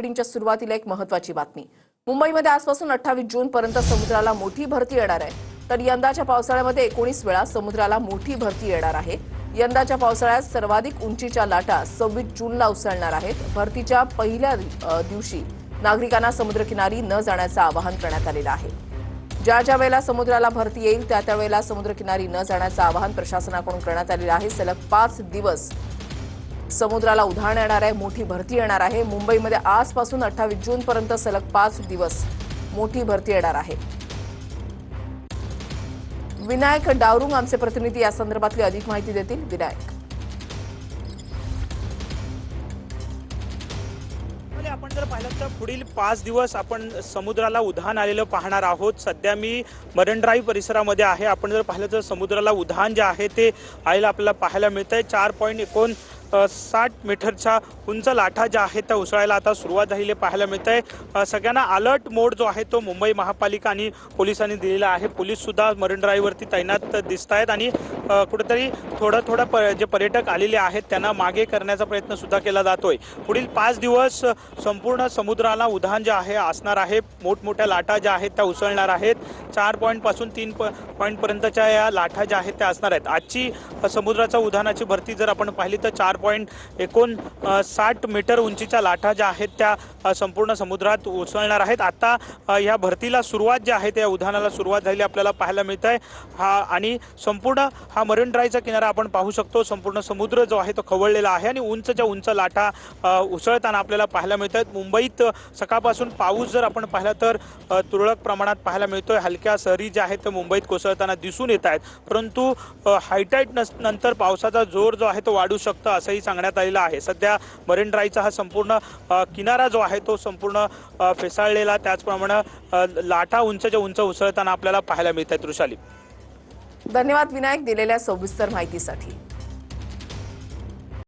च्या सुरुवातीला एक महत्त्वाची बातमी। मुंबईमध्ये आजपासून 28 जून पर्यंत समुद्राला मोठी भरती येणार आहे। तर यंदाच्या पावसाळ्यामध्ये 19 वेळा समुद्राला मोठी भरती येणार आहे। यंदाच्या पावसाळ्यात सर्वाधिक उंचीच्या लाटा 26 जूनला उसळणार आहेत। भरतीच्या पहिल्या दिवशी नागरिकांना समुद्रकिनारी न जाण्याचं आवाहन करण्यात आलेलं आहे। ज्या वेळेला समुद्राला भरती येईल त्या वेळेला समुद्रकिनारी न जाण्याचं आवाहन प्रशासनाकडून करण्यात आलेलं आहे। सलग 5 दिवस समुद्राला उधाण येणार आहे, मोठी भरती येणार आहे। मुंबईमध्ये आजपासून 28 जून पर्यंत सलग 5 दिवस मोठी भरती येणार आहे। विनायक डावरुंग आमचे प्रतिनिधी या संदर्भातली अधिक माहिती देतील। विनायक, आपण जर पाहिलं तर पुढील 5 दिवस आपण समुद्राला उधाण आलेलं पाहणार आहोत। सध्या मी मरीन ड्राईव्ह परिसरामध्ये आहे। आपण जर पाहिलं तर समुद्राला उधाण जे आहे ते आलेलं आपल्याला पाहायला मिळतंय। 4.59 मीटरच्या उंच लाटा ज्या आहेत त्या उसळायला आता सुरुवात झालेली पाहायला मिळतंय। सगळ्यांना अलर्ट मोड जो आहे तो मुंबई महापालिका आणि पोलिसांनी दिलेला आहे। पोलीस सुद्धा मरीन ड्राईव्हवरती तैनात दिसत आहेत आणि कुठेतरी थोडं जे पर्यटक आलेले आहेत त्यांना मागे करण्याचा प्रयत्न सुद्धा केला जातोय। पुढील 5 दिवस संपूर्ण समुद्राला उधाण जे आहे असणार आहे। मोठमोठ्या लाटा ज्या आहेत त्या उसळणार आहेत। 4 पॉईंट पासून 3 पॉईंट पर्यंतच्या या लाटा ज्या आहेत त्या असणार आहेत। आजची समुद्राच्या उधाणाची भरती जर आपण पाहिली तर 4.59 मीटर उंचीच्या लाटा ज्या आहेत त्या संपूर्ण समुद्रात उसळणार आहेत। आता या भरतीला सुरुवात जी आहे त्या उधाणाला सुरुवात झाली आपल्याला पाहायला मिळत आहे। आणि संपूर्ण हा मरीन ड्राईव्हचा किनारा आपण पाहू शकतो। संपूर्ण समुद्र जो आहे तो खवळलेला आहे आणि उंचच्या उंच लाटा उसळताना आपल्याला पाहायला मिळत आहेत। मुंबईत सकाळपासून पाऊस जर आपण पाहिला तर तुरळक प्रमाणात पाहायला मिळतोय। हलक्या सरी ज्या आहेत त्या मुंबईत कोसळताना दिसून येत आहेत, परंतु हायटाईड नंतर पावसाचा जोर जो आहे तो वाढू शकतो असंही सांगण्यात आलेलं आहे। सध्या मरीन ड्राईव्हचा हा संपूर्ण किनारा जो आहे तो संपूर्ण फेसाळलेला, त्याचप्रमाणे लाटा उंचच्या उंच उसळताना आपल्याला पाहायला मिळत आहेत। वृषाली, धन्यवाद विनायक दिलेल्या सविस्तर माहितीसाठी।